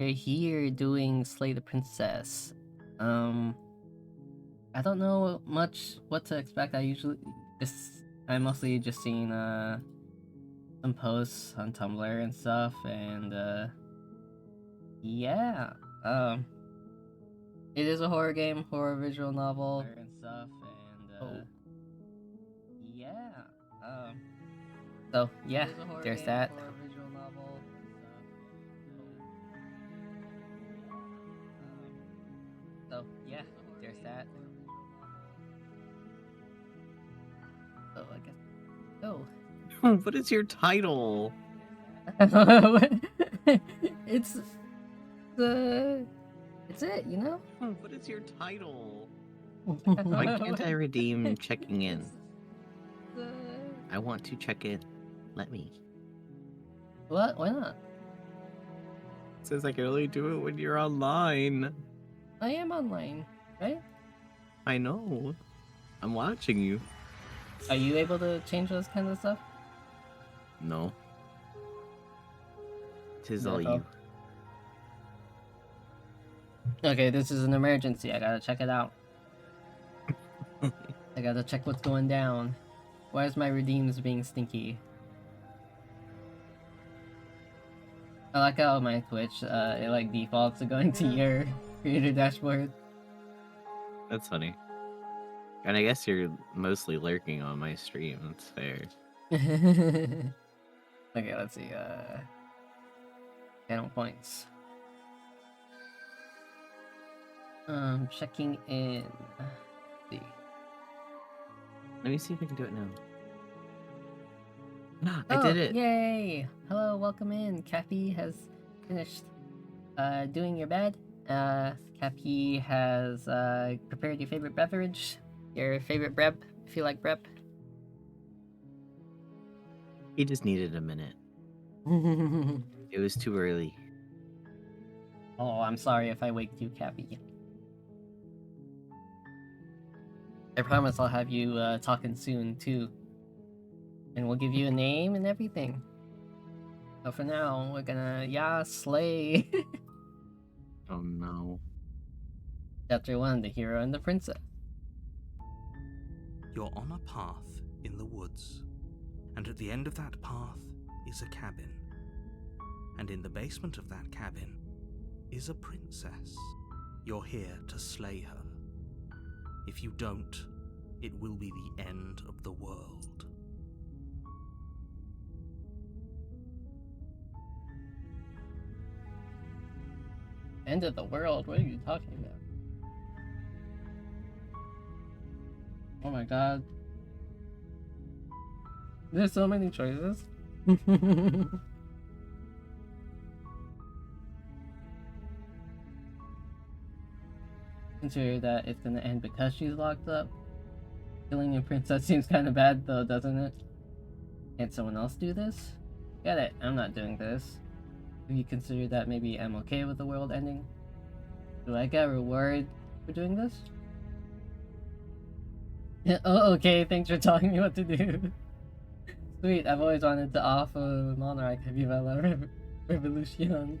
We're here doing Slay the Princess. I don't know much what to expect. I'm mostly just seeing some posts on Tumblr and stuff, and yeah. It is a horror game, horror visual novel and stuff, and yeah. So yeah, there's that. So yeah, there's that. So I guess. Oh. What is your title? It's it, you know? What is your title? Why can't I redeem checking in? I want to check in. Let me. What? Why not? It says I can only do it when you're online. I am online, right? I know. I'm watching you. Are you able to change those kinds of stuff? No. Tis all No. you. Okay, this is an emergency. I gotta check it out. I gotta check what's going down. Why is my redeems being stinky? I like how my Twitch, it like defaults to going to your creator dashboard. That's funny. And I guess you're mostly lurking on my stream. That's fair. Okay, let's see. Channel points. Checking in. Let's see. Let me see if I can do it now. I did it! Yay! Hello, welcome in. Cappy has finished doing your bed. Cappy has prepared your favorite beverage. Your favorite brep, if you like brep. He just needed a minute. It was too early. Oh, I'm sorry if I waked you, Cappy. I promise I'll have you talking soon, too. And we'll give you a name and everything. So for now, we're gonna Yass, Slayyy. Oh no. Chapter 1, The Hero and the Princess. You're on a path in the woods, and at the end of that path is a cabin. And in the basement of that cabin is a princess. You're here to slay her. If you don't, it will be the end of the world. End of the world? What are you talking about? Oh my god. There's so many choices. Consider that it's gonna end because she's locked up. Killing a princess seems kind of bad though, doesn't it? Can't someone else do this? Get it, I'm not doing this. Have you considered that maybe I'm okay with the world ending? Do I get a reward for doing this? Oh, okay, thanks for telling me what to do. Sweet, I've always wanted to offer Monarch Viva la Revolution.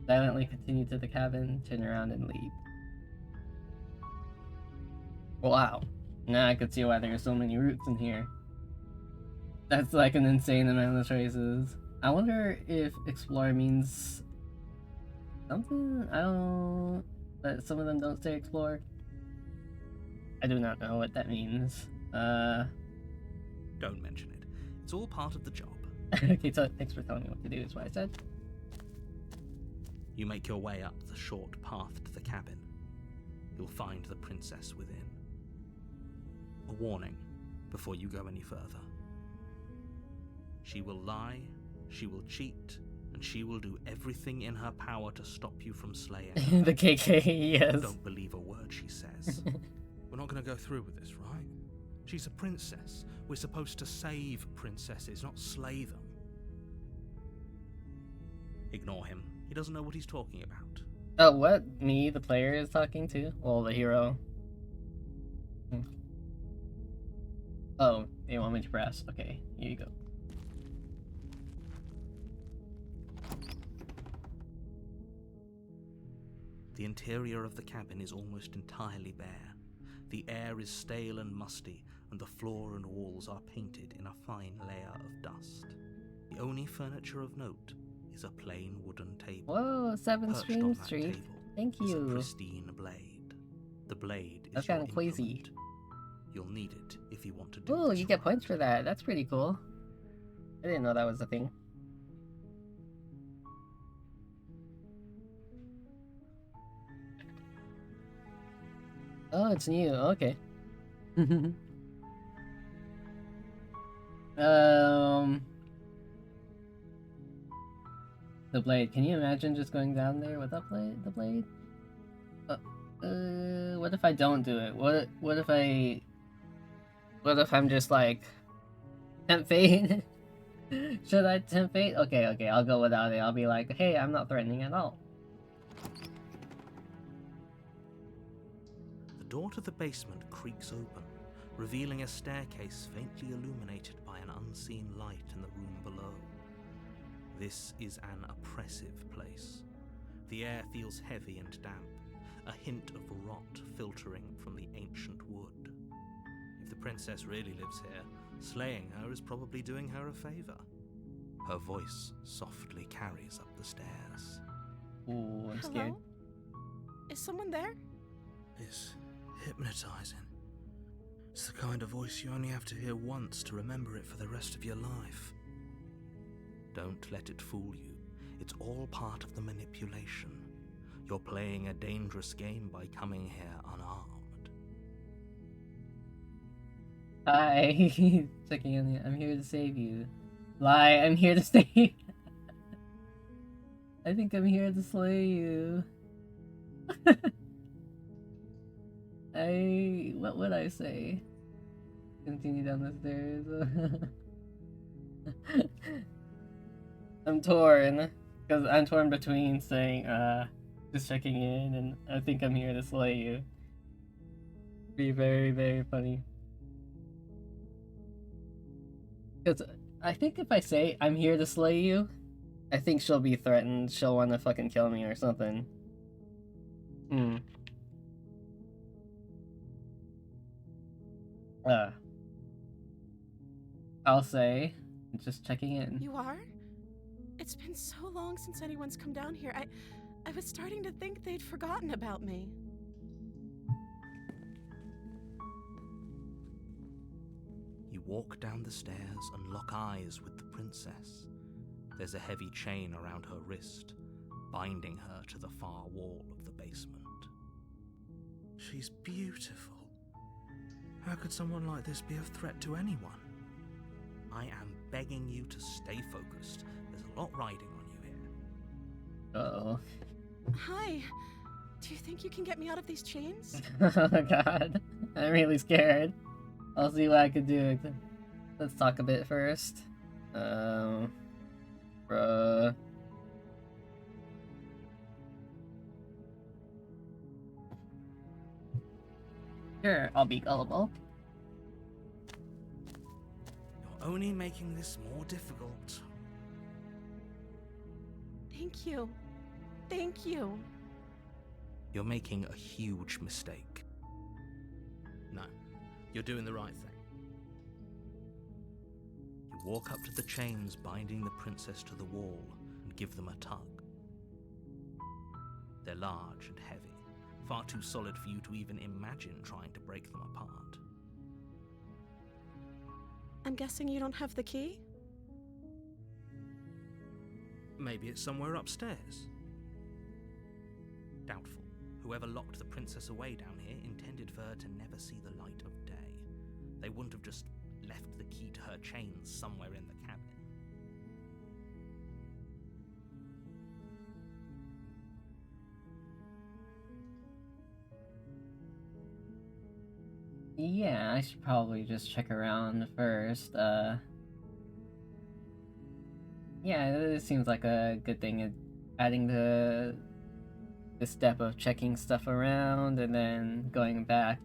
Silently continue to the cabin, turn around and leave. Wow, now I can see why there are so many routes in here. That's like an insane amount of choices. I wonder if explore means something? I don't know, but some of them don't say explore. I do not know what that means. Don't mention it. It's all part of the job. Okay, so thanks for telling me what to do, is what I said. You make your way up the short path to the cabin. You'll find the princess within. A warning before you go any further. She will lie, she will cheat, and she will do everything in her power to stop you from slaying her. The KK, yes. Don't believe a word she says. We're not going to go through with this, right? She's a princess. We're supposed to save princesses, not slay them. Ignore him. He doesn't know what he's talking about. Oh, what? Me, the player, is talking to? Well, the hero. Oh, they want me to press. Okay, here you go. The interior of the cabin is almost entirely bare. The air is stale and musty, and the floor and walls are painted in a fine layer of dust. The only furniture of note is a plain wooden table. Whoa, 7 Perched stream on that streak. table Thank is a you. pristine blade. The blade is That's your kinda queasy. implement. You'll need it if you want to do Ooh, this you get right. points for that. That's pretty cool. I didn't know that was a thing. Oh, it's new. Okay. The blade. Can you imagine just going down there with that blade? The blade? What if I don't do it? What if I'm just like tempt fate? Should I tempt fate? Okay, I'll go without it. I'll be like, hey, I'm not threatening at all. The door to the basement creaks open, revealing a staircase faintly illuminated by an unseen light in the room below. This is an oppressive place. The air feels heavy and damp, a hint of rot filtering from the ancient wood. If the princess really lives here, slaying her is probably doing her a favor. Her voice softly carries up the stairs. Ooh, I'm scared. Hello? Is someone there? It's hypnotizing. It's the kind of voice you only have to hear once to remember it for the rest of your life. Don't let it fool you. It's all part of the manipulation. You're playing a dangerous game by coming here unarmed. Hi, checking on you. I'm here to save you. Lie, I'm here to stay. I think I'm here to slay you. What would I say? Continue down the stairs. I'm torn, because I'm torn between saying, just checking in, and I think I'm here to slay you. Be very, very funny. Because I think if I say I'm here to slay you, I think she'll be threatened. She'll want to fucking kill me or something. I'll say, just checking in. You are? It's been so long since anyone's come down here. I was starting to think they'd forgotten about me. You walk down the stairs and lock eyes with the princess. There's a heavy chain around her wrist, binding her to the far wall of the basement. She's beautiful. How could someone like this be a threat to anyone? I am begging you to stay focused. There's a lot riding on you here. Uh-oh. Hi. Do you think you can get me out of these chains? Oh god. I'm really scared. I'll see what I can do. Let's talk a bit first. Bruh. Sure, I'll be gullible. You're only making this more difficult. Thank you. Thank you. You're making a huge mistake. No, you're doing the right thing. You walk up to the chains binding the princess to the wall and give them a tug. They're large and heavy, far too solid for you to even imagine trying to break them apart. I'm guessing you don't have the key? Maybe it's somewhere upstairs. Doubtful. Whoever locked the princess away down here intended for her to never see the light of day. They wouldn't have just left the key to her chains somewhere in the cabin. Yeah, I should probably just check around first. Yeah, it seems like a good thing, adding the step of checking stuff around and then going back.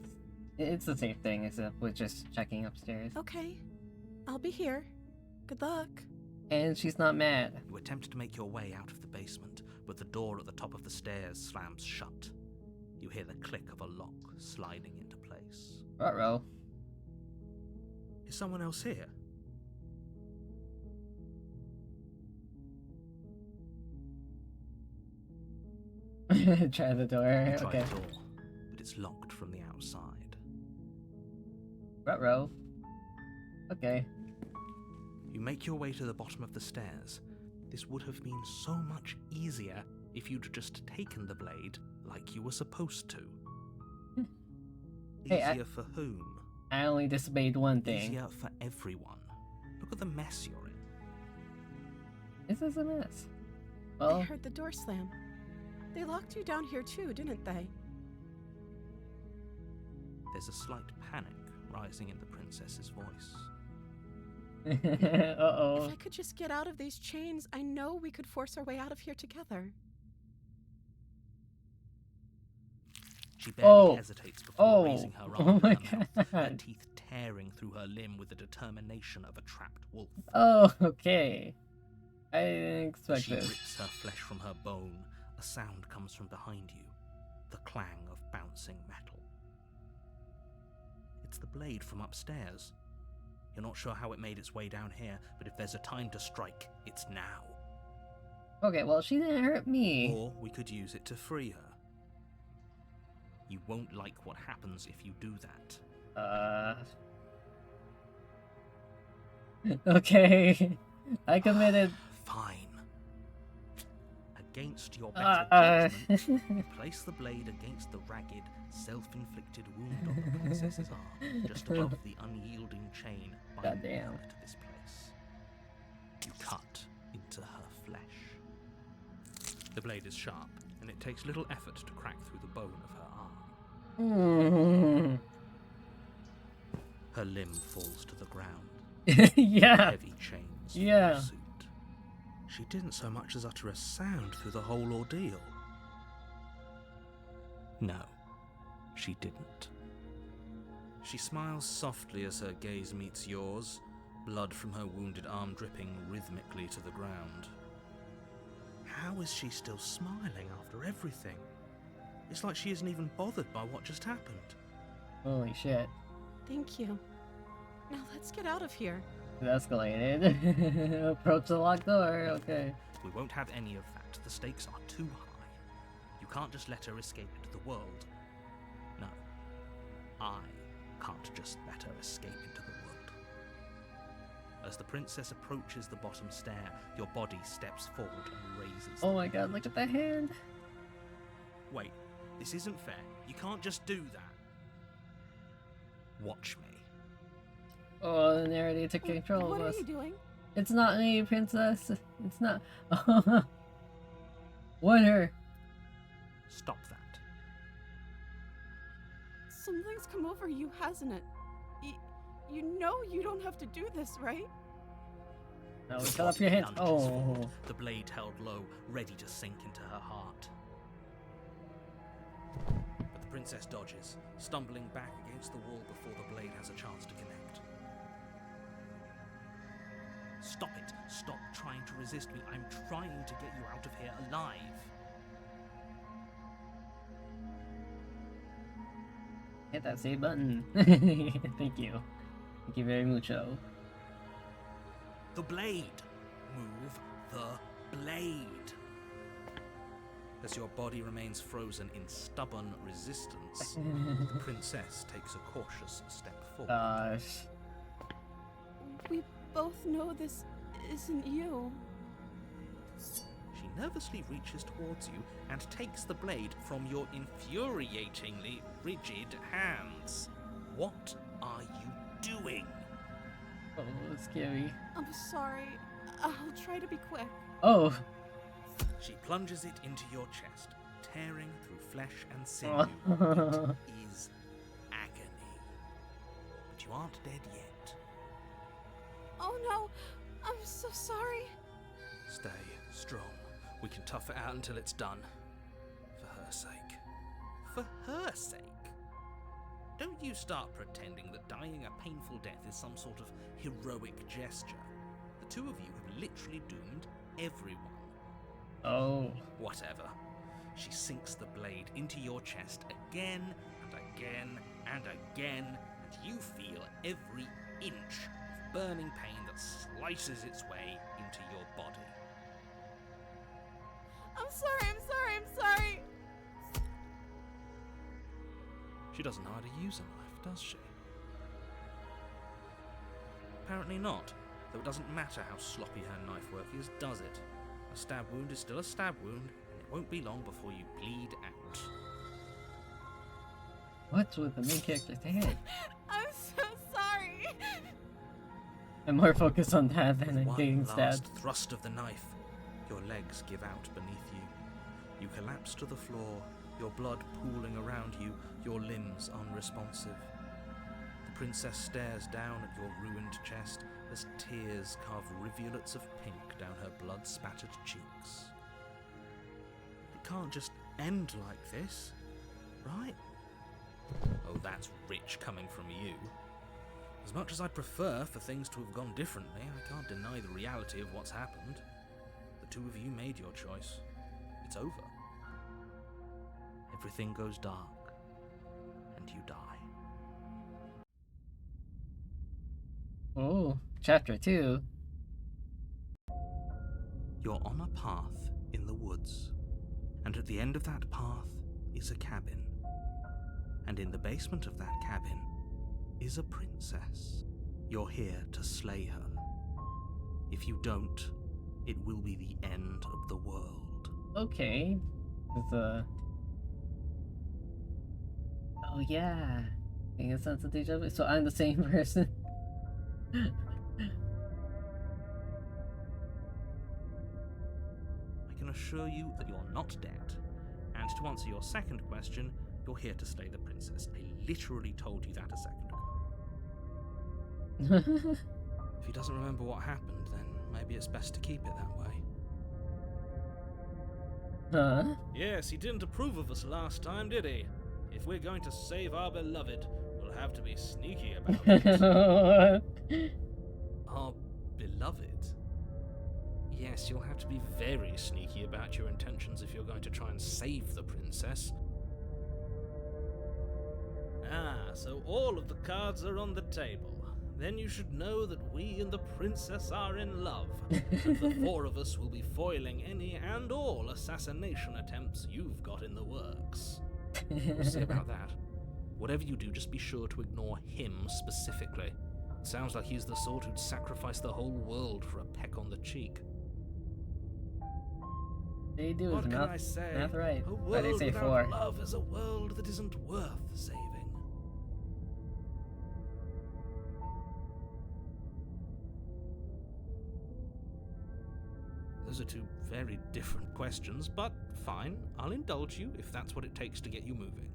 It's the same thing, except with just checking upstairs. Okay. I'll be here. Good luck. And she's not mad. You attempt to make your way out of the basement, but the door at the top of the stairs slams shut. You hear the click of a lock sliding into place. Uh-oh. Is someone else here? Try the door. You try Okay. the door, but it's locked from the outside. Uh-oh. Okay. You make your way to the bottom of the stairs. This would have been so much easier if you'd just taken the blade like you were supposed to. Hey, Easier for whom? I only disobeyed one thing. Easier for everyone. Look at the mess you're in. This is a mess. I Well, heard the door slam. They locked you down here too, didn't they? There's a slight panic rising in the princess's voice. uh-oh. If I could just get out of these chains, I know we could force our way out of here together. She barely Oh. hesitates before raising her arm Oh to my her mouth, her God. teeth tearing through her limb with the determination of a trapped wolf. Oh, okay. I didn't expect She this. rips her flesh from her bone. A sound comes from behind you, the clang of bouncing metal. It's the blade from upstairs. You're not sure how it made its way down here, but if there's a time to strike, it's now. Okay, well, she didn't hurt me. Or we could use it to free her. You won't like what happens if you do that. Okay. I committed. Fine. Against your better judgment, you place the blade against the ragged, self-inflicted wound on the princess's arm, just above the unyielding chain binding her Goddamn. to this place. You cut into her flesh. The blade is sharp, and it takes little effort to crack through the bone of her arm. Her limb falls to the ground. Yeah. Heavy chains Yeah. follow suit. She didn't so much as utter a sound through the whole ordeal. No, she didn't. She smiles softly as her gaze meets yours, blood from her wounded arm dripping rhythmically to the ground. How is she still smiling after everything? It's like she isn't even bothered by what just happened. Holy shit. Thank you. Now let's get out of here. It escalated. Approach the locked door. Okay. We won't have any of that. The stakes are too high. You can't just let her escape into the world. No, I can't just let her escape into the world. As the princess approaches the bottom stair, your body steps forward and raises. Oh my god, look at the hand. Wait, this isn't fair. You can't just do that. Watch me. Oh, the narrative took control What of are us. you doing? It's not me, princess. It's not. What her? Stop that. Something's come over you, hasn't it? You know you don't have to do this, right? No, cut off your hand. Lunges Oh. forward, the blade held low, ready to sink into her heart. But the princess dodges, stumbling back against the wall before the blade has a chance to connect. Stop it. Stop trying to resist me. I'm trying to get you out of here alive. Hit that save button. Thank you. Thank you very mucho. The blade. Move the blade. As your body remains frozen in stubborn resistance, the princess takes a cautious step forward. Gosh. We both know this isn't you. She nervously reaches towards you and takes the blade from your infuriatingly rigid hands. What are you doing? Oh, scary. I'm sorry. I'll try to be quick. Oh. She plunges it into your chest, tearing through flesh and sinew. It is agony. But you aren't dead yet. Oh no, I'm so sorry. Stay strong. We can tough it out until it's done. For her sake. For her sake? Don't you start pretending that dying a painful death is some sort of heroic gesture. The two of you have literally doomed everyone. Oh. Whatever. She sinks the blade into your chest again and again and again, and you feel every inch of burning pain that slices its way into your body. I'm sorry, I'm sorry, I'm sorry. She doesn't know how to use a knife, does she? Apparently not, though it doesn't matter how sloppy her knife work is, does it? A stab wound is still a stab wound, and it won't be long before you bleed out. What's with the main character's head? I'm so sorry. I'm more focused on that than in With getting one stabbed. last thrust of the knife, your legs give out beneath you. You collapse to the floor, your blood pooling around you, your limbs unresponsive. The princess stares down at your ruined chest as tears carve rivulets of pink down her blood-spattered cheeks. It can't just end like this, right? Oh, that's rich coming from you. As much as I'd prefer for things to have gone differently, I can't deny the reality of what's happened. The two of you made your choice. It's over. Everything goes dark, and you die. Oh, chapter 2. You're on a path in the woods, and at the end of that path is a cabin. And in the basement of that cabin is a princess. You're here to slay her. If you don't, it will be the end of the world. Okay. It's Oh yeah. I guess that's a deja vu. So I'm the same person. I can assure you that you're not dead. And to answer your second question, you're here to slay the princess. I literally told you that a second ago. If he doesn't remember what happened, then maybe it's best to keep it that way. Huh? Yes, he didn't approve of us last time, did he? If we're going to save our beloved, we'll have to be sneaky about it. Our beloved? Yes, you'll have to be very sneaky about your intentions if you're going to try and save the princess. Ah, so all of the cards are on the table. Then you should know that we and the princess are in love, and the four of us will be foiling any and all assassination attempts you've got in the works. We'll see about that. Whatever you do, just be sure to ignore him specifically. It sounds like he's the sort who'd sacrifice the whole world for a peck on the cheek. They do What his can math, I say? math right. A Why world did they say without 4? love is a world that isn't worth saving. Those are two very different questions, but fine, I'll indulge you if that's what it takes to get you moving.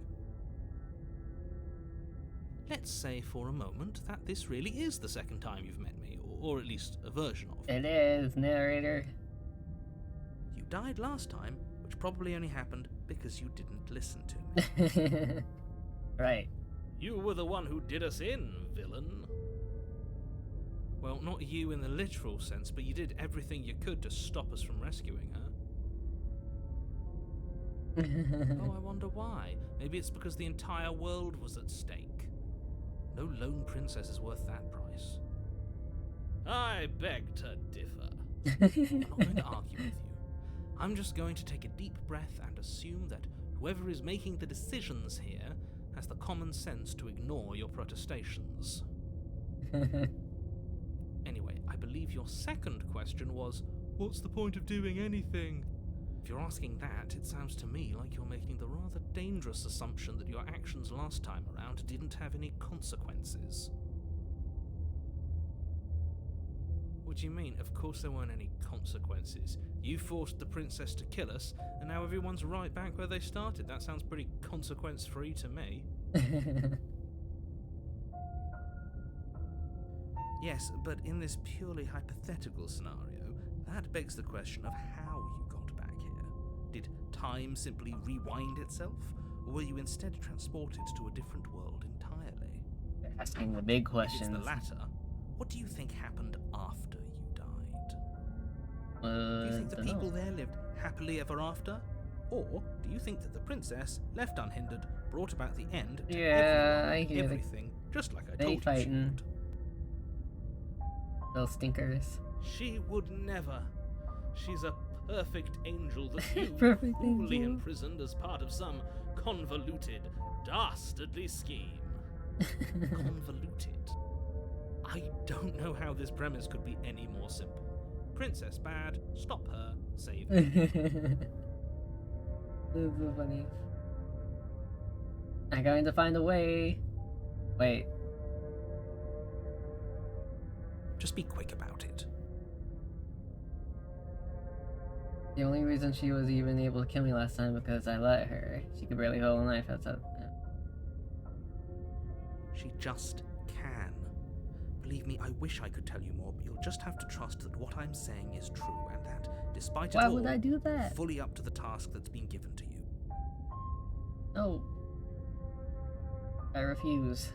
Let's say for a moment that this really is the second time you've met me, or at least a version of me. It is, narrator. You died last time, which probably only happened because you didn't listen to me. Right. You were the one who did us in, villain. Well, not you in the literal sense, but you did everything you could to stop us from rescuing her. Oh, I wonder why. Maybe it's because the entire world was at stake. No lone princess is worth that price. I beg to differ. I'm not going to argue with you. I'm just going to take a deep breath and assume that whoever is making the decisions here has the common sense to ignore your protestations. Anyway, I believe your second question was, what's the point of doing anything? If you're asking that, it sounds to me like you're making the rather dangerous assumption that your actions last time around didn't have any consequences. What do you mean? Of course there weren't any consequences. You forced the princess to kill us, and now everyone's right back where they started. That sounds pretty consequence-free to me. Yes, but in this purely hypothetical scenario, that begs the question of how you got back here. Did time simply rewind itself, or were you instead transported to a different world entirely? Asking the big If questions. it's the latter, what do you think happened after you died? Do you think the Dunno. people there lived happily ever after? Or do you think that the princess, left unhindered, brought about the end to Yeah, everyone, I hear everything, just like I they told you she fighting. would? Those stinkers. She would never. She's a perfect angel that you Perfect cruelly angel. imprisoned as part of some convoluted, dastardly scheme. Convoluted. I don't know how this premise could be any more simple. Princess bad, stop her, save her. That's so funny. I'm going to find a way. Wait. Just be quick about it. The only reason she was even able to kill me last time because I let her. She could barely hold a knife outside. She just can. Believe me, I wish I could tell you more, but you'll just have to trust that what I'm saying is true, and that, despite Why it all, would I do that? fully up to the task that's been given to you. No. I refuse.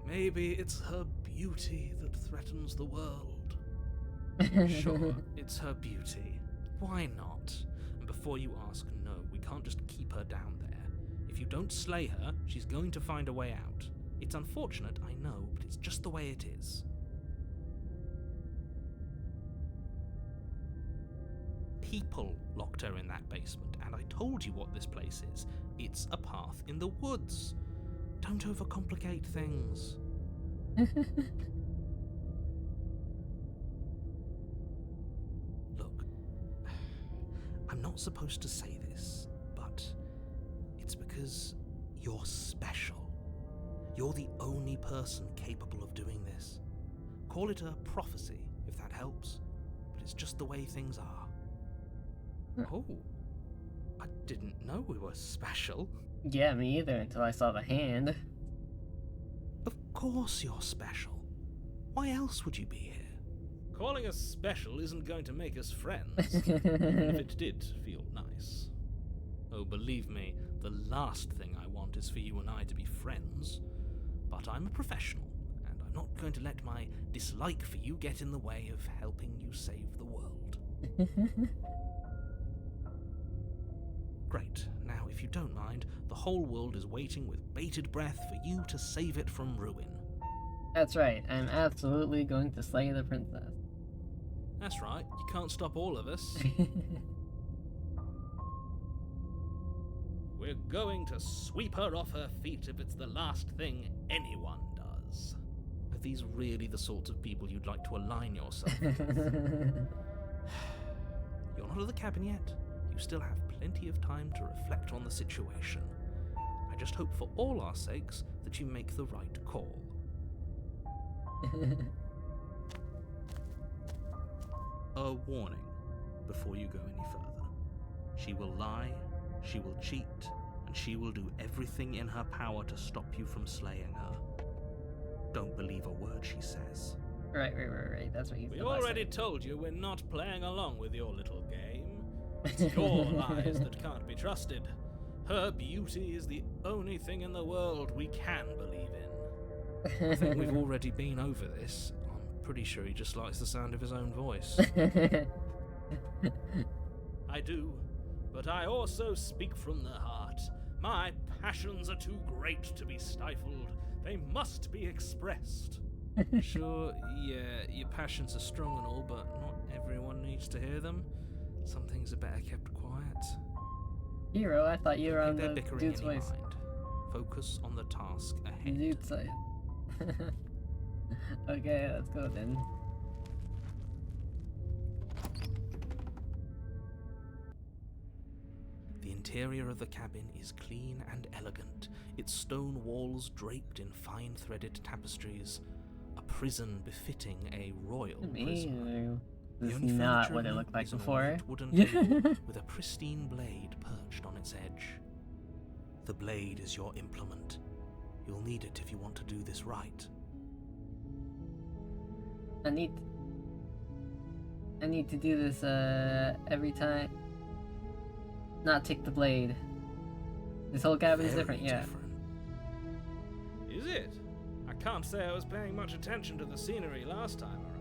Maybe it's her beauty that threatens the world. Sure, it's her beauty. Why not? And before you ask, no, we can't just keep her down there. If you don't slay her, she's going to find a way out. It's unfortunate, I know, but it's just the way it is. People locked her in that basement, and I told you what this place is. It's a path in the woods. Don't overcomplicate things. Look, I'm not supposed to say this, but it's because you're special. You're the only person capable of doing this. Call it a prophecy, if that helps, but it's just the way things are. Oh, I didn't know we were special. Yeah, me either until I saw the hand. Of course you're special. Why else would you be here? Calling us special isn't going to make us friends, even if it did feel nice. Oh, believe me, the last thing I want is for you and I to be friends. But I'm a professional, and I'm not going to let my dislike for you get in the way of helping you save the world. Great. Now, if you don't mind, the whole world is waiting with bated breath for you to save it from ruin. That's right, I'm absolutely going to slay the princess. That's right, you can't stop all of us. We're going to sweep her off her feet if it's the last thing anyone does. Are these really the sorts of people you'd like to align yourself with? You're not at the cabin yet. You still have plenty of time to reflect on the situation. I just hope for all our sakes that you make the right call. A warning before you go any further. She will lie, she will cheat, and she will do everything in her power to stop you from slaying her. Don't believe a word she says. Right, that's what you said. We already told you we're not playing along with your little game. It's your lies that can't be trusted. Her beauty is the only thing in the world we can believe in. I think we've already been over this. I'm pretty sure he just likes the sound of his own voice. I do, but I also speak from the heart. My passions are too great to be stifled. They must be expressed. Sure, yeah, your passions are strong and all, but not everyone needs to hear them. Some things are better kept quiet. Hero, I thought you were on They're the bickering dude's in your voice. mind. Focus on the task ahead. Dude's side. Okay, let's go then. The interior of the cabin is clean and elegant, its stone walls draped in fine threaded tapestries, a prison befitting a royal prisoner. This The is only not furniture what it in looked like is an before. ornate wooden table with a pristine blade perched on its edge. The blade is your implement. You'll need it if you want to do this right. I need to do this every time. Not take the blade. This whole cabin is Very different, yeah. different. Is it? I can't say I was paying much attention to the scenery last time around.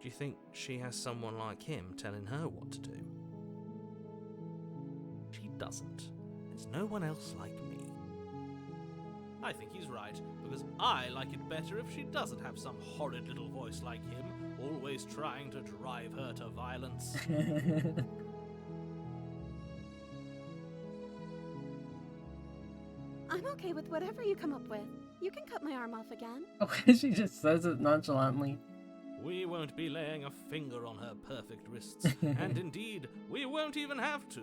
Do you think she has someone like him telling her what to do? She doesn't. There's no one else like me. I think he's right, because I like it better if she doesn't have some horrid little voice like him, always trying to drive her to violence. I'm okay with whatever you come up with. You can cut my arm off again. Okay, she just says it nonchalantly. We won't be laying a finger on her perfect wrists, and indeed, we won't even have to.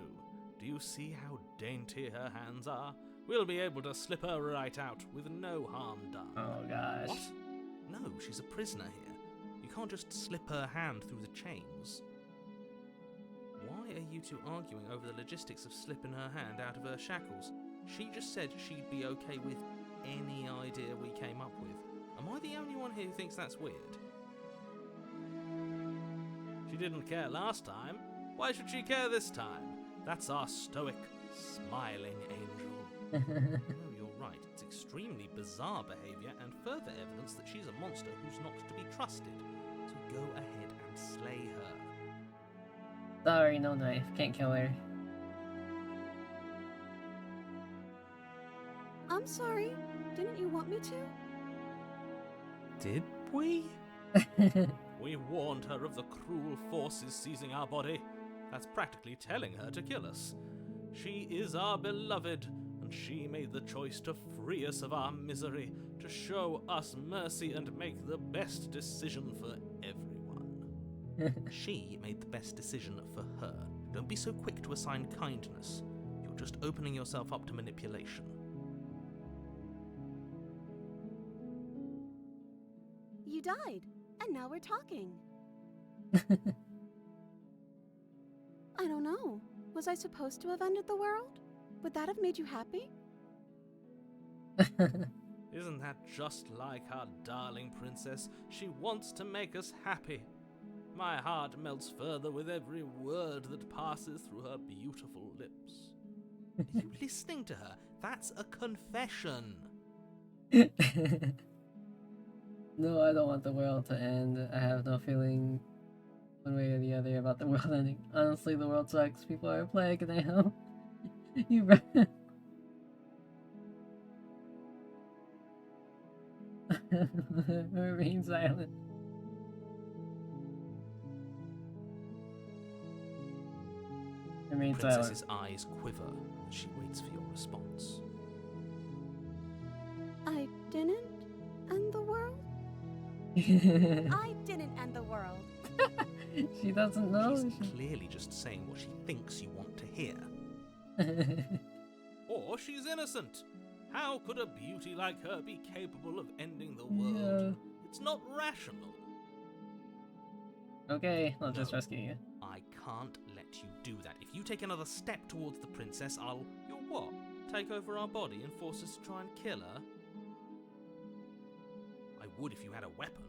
Do you see how dainty her hands are? We'll be able to slip her right out with no harm done. Oh gosh. What? No, she's a prisoner here. You can't just slip her hand through the chains. Why are you two arguing over the logistics of slipping her hand out of her shackles? She just said she'd be okay with any idea we came up with. Am I the only one here who thinks that's weird? She didn't care last time. Why should she care this time? That's our stoic, smiling angel. No, you're right. It's extremely bizarre behaviour and further evidence that she's a monster who's not to be trusted. So go ahead and slay her. Sorry, no knife. Can't kill her. I'm sorry. Didn't you want me to? Did we? We warned her of the cruel forces seizing our body. That's practically telling her to kill us. She is our beloved, and she made the choice to free us of our misery, to show us mercy and make the best decision for everyone. She made the best decision for her. Don't be so quick to assign kindness. You're just opening yourself up to manipulation. You died, and now we're talking. I don't know. Was I supposed to have ended the world? Would that have made you happy? Isn't that just like our darling princess? She wants to make us happy. My heart melts further with every word that passes through her beautiful lips. Are you listening to her? That's a confession. No, I don't want the world to end. I have no feeling one way or the other about the world ending. Honestly, the world sucks. People are a plague now. You remain silent. Remain silent. Princess's eyes quiver as she waits for your response. I didn't end the world? I didn't end the world. She doesn't know. She's clearly just saying what she thinks you want to hear. Or she's innocent. How could a beauty like her be capable of ending the world? Yeah. It's not rational. Okay, I'll just No. rescue you. I can't let you do that. If you take another step towards the princess, I'll... You'll what? Take over our body and force us to try and kill her? I would if you had a weapon.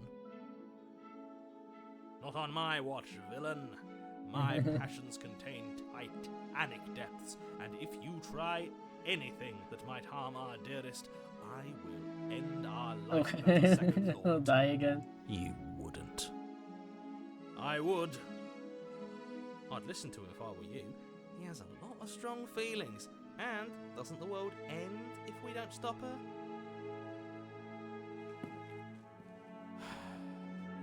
Not on my watch, villain. My passions contain titanic depths, and if you try anything that might harm our dearest, I will end our life at the Okay, second I'll thought. die again. You wouldn't. I would. I'd listen to him if I were you. He has a lot of strong feelings. And doesn't the world end if we don't stop her?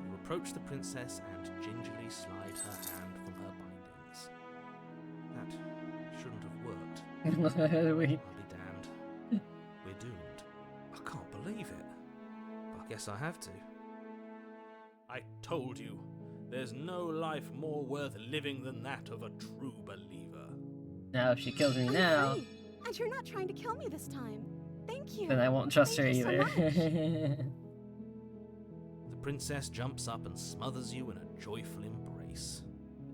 You approach the princess and gingerly slide her hand from her bindings. That shouldn't have worked. Wait. I'll be damned. We're doomed. I can't believe it. But I guess I have to. I told you, there's no life more worth living than that of a true believer. Now, if she kills me I'm now, free, and you're not trying to kill me this time. Thank you. then I won't trust her Thank you so either. The princess jumps up and smothers you in a joyful embrace.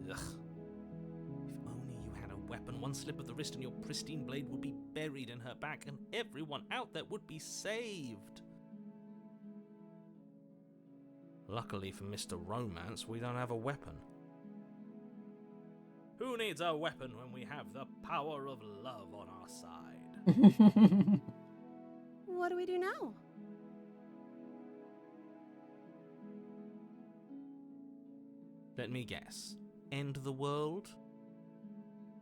Ugh. If only you had a weapon, one slip of the wrist and your pristine blade would be buried in her back and everyone out there would be saved. Luckily for Mr. Romance, we don't have a weapon. Who needs a weapon when we have the power of love on our side? What do we do now? Let me guess. End the world?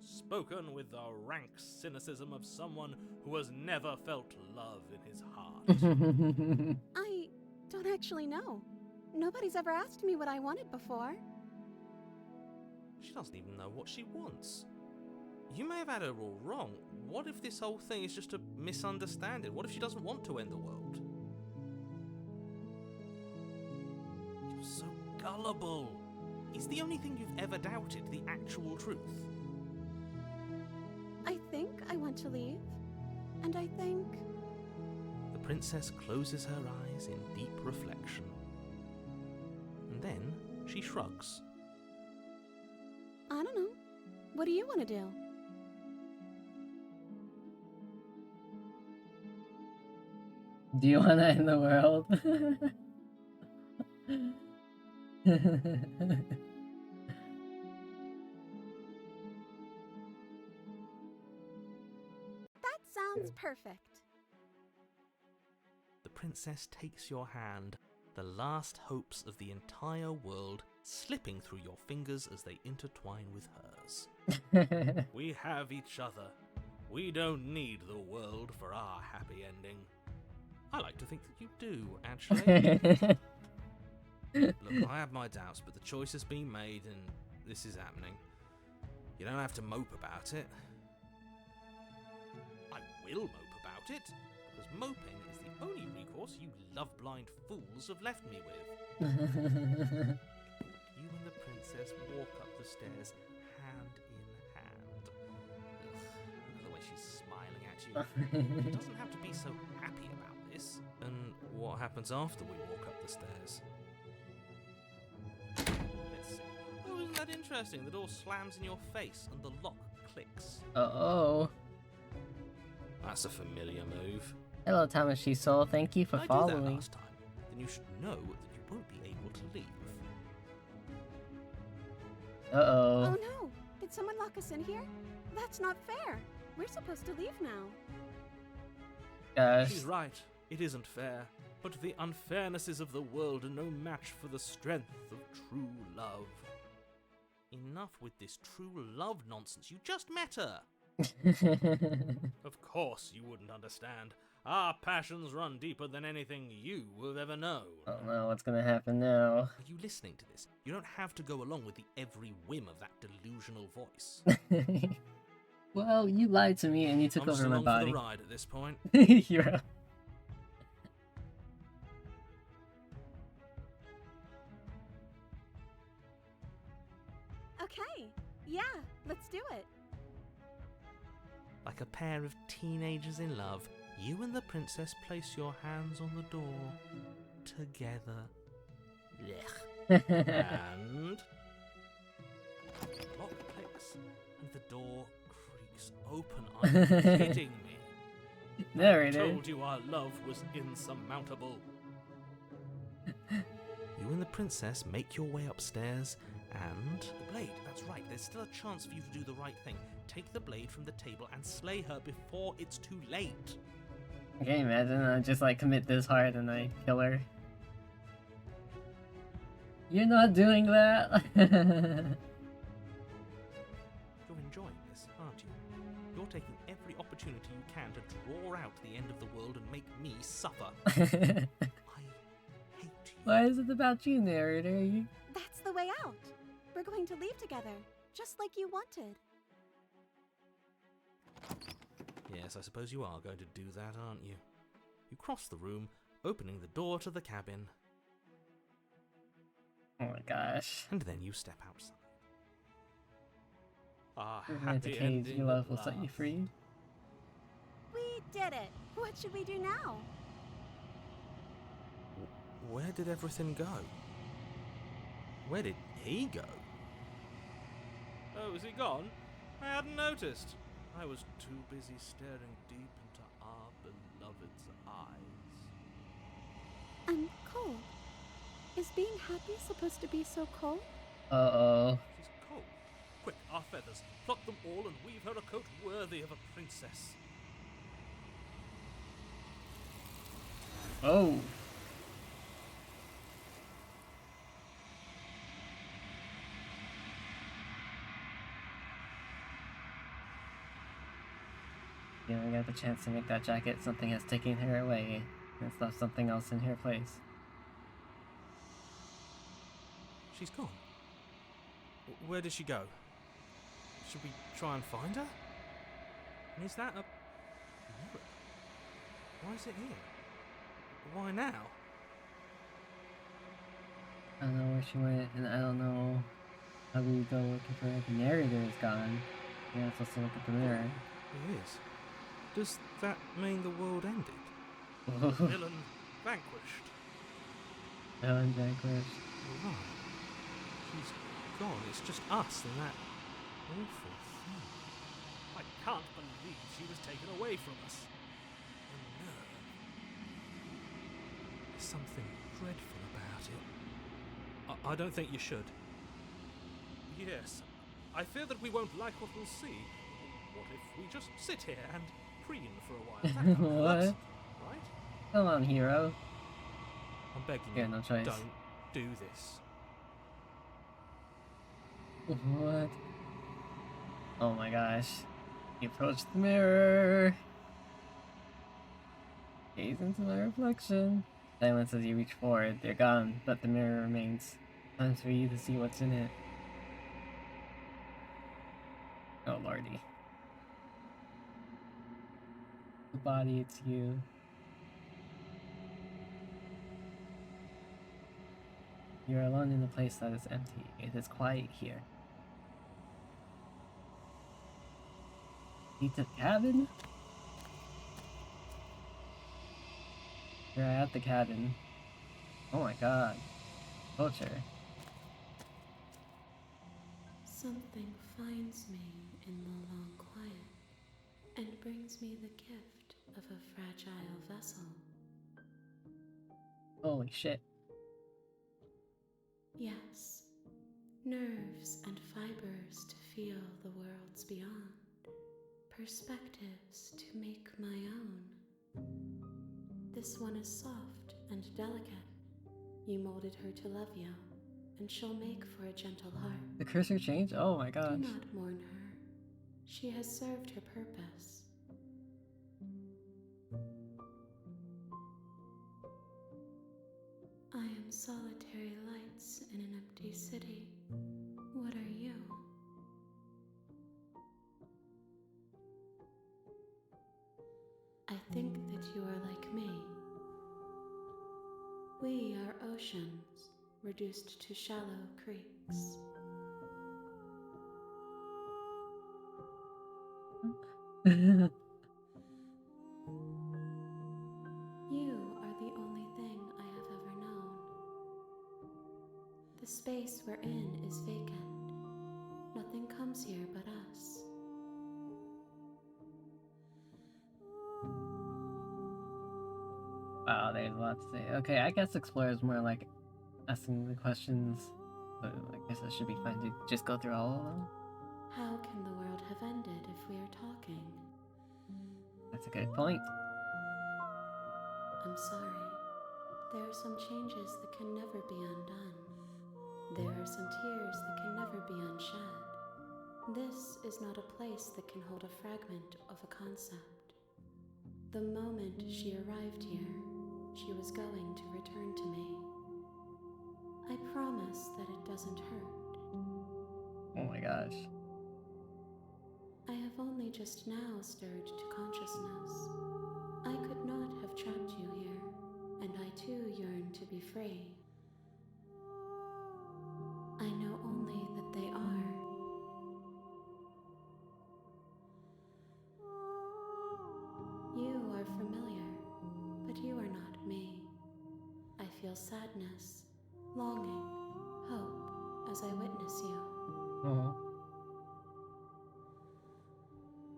Spoken with the rank cynicism of someone who has never felt love in his heart. I don't actually know. Nobody's ever asked me what I wanted before. She doesn't even know what she wants. You may have had her all wrong. What if this whole thing is just a misunderstanding? What if she doesn't want to end the world? You're so gullible. Is the only thing you've ever doubted the actual truth? I think I want to leave. And I think... The princess closes her eyes in deep reflection. And then she shrugs. I don't know. What do you want to do? Do you want to end the world? That sounds perfect. The princess takes your hand, the last hopes of the entire world slipping through your fingers as they intertwine with hers. We have each other. We don't need the world for our happy ending. I like to think that you do, actually. Look, I have my doubts, but the choice has been made and this is happening. You don't have to mope about it. I will mope about it, because moping is the only recourse you love-blind fools have left me with. You and the princess walk up the stairs, hand in hand. Ugh, look at the way she's smiling at you. She doesn't have to be so happy about this. And what happens after we walk up the stairs? Let's see. Oh, isn't that interesting? The door slams in your face and the lock clicks. Uh-oh. That's a familiar move. Hello, Tamashii Soul. Thank you for Did I do following. that last time? Then you should know that you won't be able to leave. Uh-oh. Oh no! Did someone lock us in here? That's not fair. We're supposed to leave now. Gosh. She's right. It isn't fair. But the unfairnesses of the world are no match for the strength of true love. Enough with this true love nonsense. You just met her. Of course you wouldn't understand. Our passions run deeper than anything you have ever known. Oh no, what's gonna happen now? Are you listening to this? You don't have to go along with the every whim of that delusional voice. Well, you lied to me and you took I'm over just my along body. for the ride at this point. You're... Okay. Yeah, let's do it. Like a pair of teenagers in love, you and the princess place your hands on the door together. And lock clicks and the door creaks open. Are you kidding me? Narrator. I told you our love was insurmountable. You and the princess make your way upstairs and... The blade, that's right, there's still a chance for you to do the right thing. Take the blade from the table and slay her before it's too late. Okay, imagine I just like commit this hard and I kill her. You're not doing that! You're enjoying this, aren't you? You're taking every opportunity you can to draw out the end of the world and make me suffer. I hate you. Why is it about you, narrator? That's the way out. We're going to leave together, just like you wanted. Yes, I suppose you are going to do that, aren't you? You cross the room, opening the door to the cabin, Oh my gosh. and then you step outside. Our The happy cage ending you at love will set you last. free. We did it. What should we do now? Where did everything go? Where did he go? Oh, is he gone? I hadn't noticed. I was too busy staring deep into our beloved's eyes. I'm cold. Is being happy supposed to be so cold? Uh-oh. She's cold. Quick, our feathers. Pluck them all and weave her a coat worthy of a princess. Oh. You don't get the chance to make that jacket, something has taken her away and left something else in her place. She's gone. Where did she go? Should we try and find her? And is that a mirror? Why is it here? Why now? I don't know where she went, and I don't know how we go looking for her. The narrator is gone. You're not supposed to look at the mirror. It is. Does that mean the world ended? Villain vanquished. Villain vanquished. Right. She's gone. It's just us and that awful thing. I can't believe she was taken away from us. A nerve. There's something dreadful about it. I don't think you should. Yes. I fear that we won't like what we'll see. What if we just sit here and preen for a while? That can't hurt us, right? Come on, hero. I'm begging Yeah, you, no choice. don't do this. What? Oh my gosh. He approached the mirror. Gaze into my reflection. Silence as you reach forward. They're gone, but the mirror remains. Time for you to see what's in it. Oh lordy. The body, it's you. You're alone in a place that is empty. It is quiet here. Need the cabin? You're at the cabin. Oh my god. Culture. Something finds me in the long quiet and brings me the gift of a fragile vessel. Holy shit. Yes, nerves and fibers to feel the worlds beyond, perspectives to make my own. This one is soft and delicate. You molded her to love you, and she'll make for a gentle heart. The cursor changed? Oh my gosh. Do not mourn her. She has served her purpose. I am solitary lights in an empty city. What are you? I think that you are like me. We are oceans, reduced to shallow creeks. You are the only thing I have ever known. The space we're in is vacant. Nothing comes here but us. Wow, there's a lot to say. Okay, I guess Explorer is more like asking the questions, but I guess it should be fine to just go through all of them. How can the world have ended if we are talking? That's a good point. I'm sorry. There are some changes that can never be undone. There are some tears that can never be unshed. This is not a place that can hold a fragment of a concept. The moment she arrived here, she was going to return to me. I promise that it doesn't hurt. Oh my gosh. I have only just now stirred to consciousness. I could not have trapped you here, and I too yearn to be free. I know only that they are. You are familiar, but you are not me. I feel sadness, longing, hope as I witness you. Oh.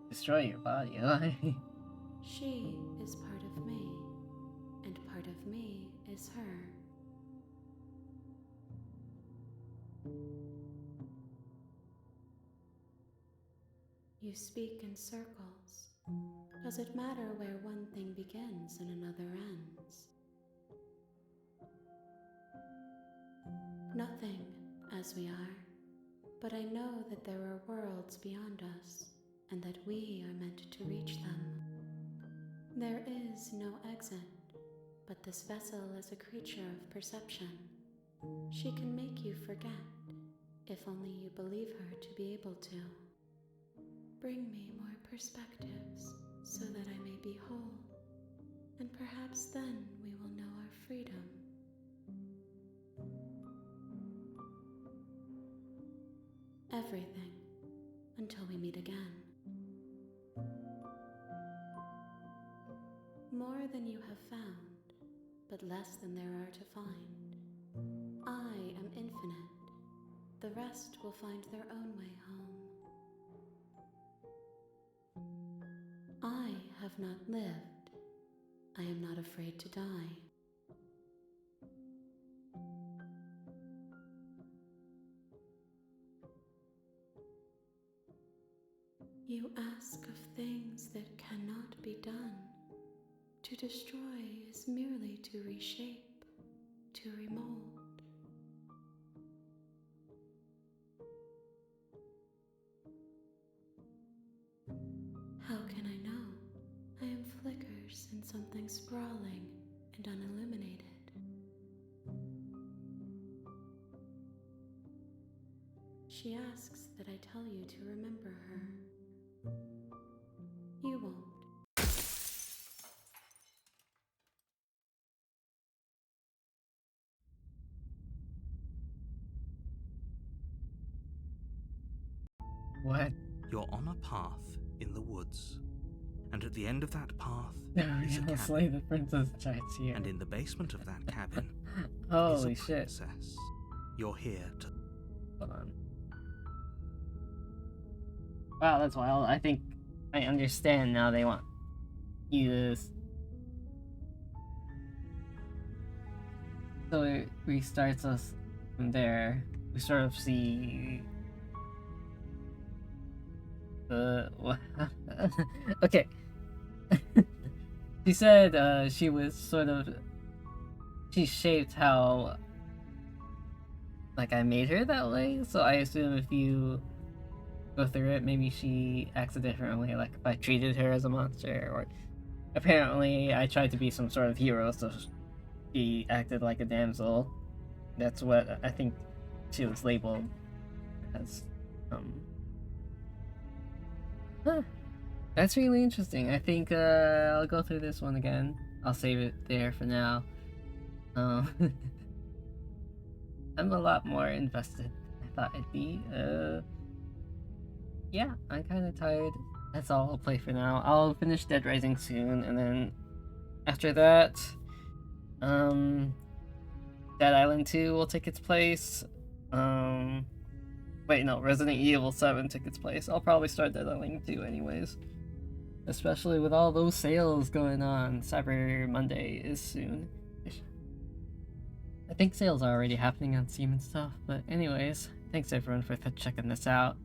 Destroy your body, huh? She is part of me, and part of me is her. You speak in circles. Does it matter where one thing begins and another ends? Nothing, as we are, but I know that there are worlds beyond us, and that we are meant to reach them. There is no exit, but this vessel is a creature of perception. She can make you forget, if only you believe her to be able to. Bring me more perspectives, so that I may be whole, and perhaps then we will know our freedom. Everything, until we meet again. More than you have found, but less than there are to find. I am infinite. The rest will find their own way home. I have not lived. I am not afraid to die. You ask of things that cannot be done. To destroy is merely to reshape, to remold. How can I know? I am flickers in something sprawling and unilluminated. She asks that I tell you to remember her. You won't. What? You're on a path in the woods, and at the end of that path Yeah, is a cabin. Slay the princess chat's here. And in the basement of that cabin Holy is a shit. princess. You're here to... Hold on. Wow, that's wild. I think I understand now. They want you to... So it restarts us from there. We sort of see... Okay. She said she was sort of... She shaped how... Like, I made her that way, so I assume if you go through it, maybe she acts a different way, like if I treated her as a monster, or apparently I tried to be some sort of hero, so she acted like a damsel. That's what I think she was labeled as. Huh. That's really interesting. I think I'll go through this one again. I'll save it there for now. I'm a lot more invested than I thought I'd be. Yeah, I'm kind of tired. That's all I'll play for now. I'll finish Dead Rising soon, and then after that, Dead Island 2 will take its place. Wait, no, Resident Evil 7 took its place. I'll probably start Dead Island 2 anyways. Especially with all those sales going on. Cyber Monday is soon. I think sales are already happening on Steam and stuff, but anyways, thanks everyone for checking this out.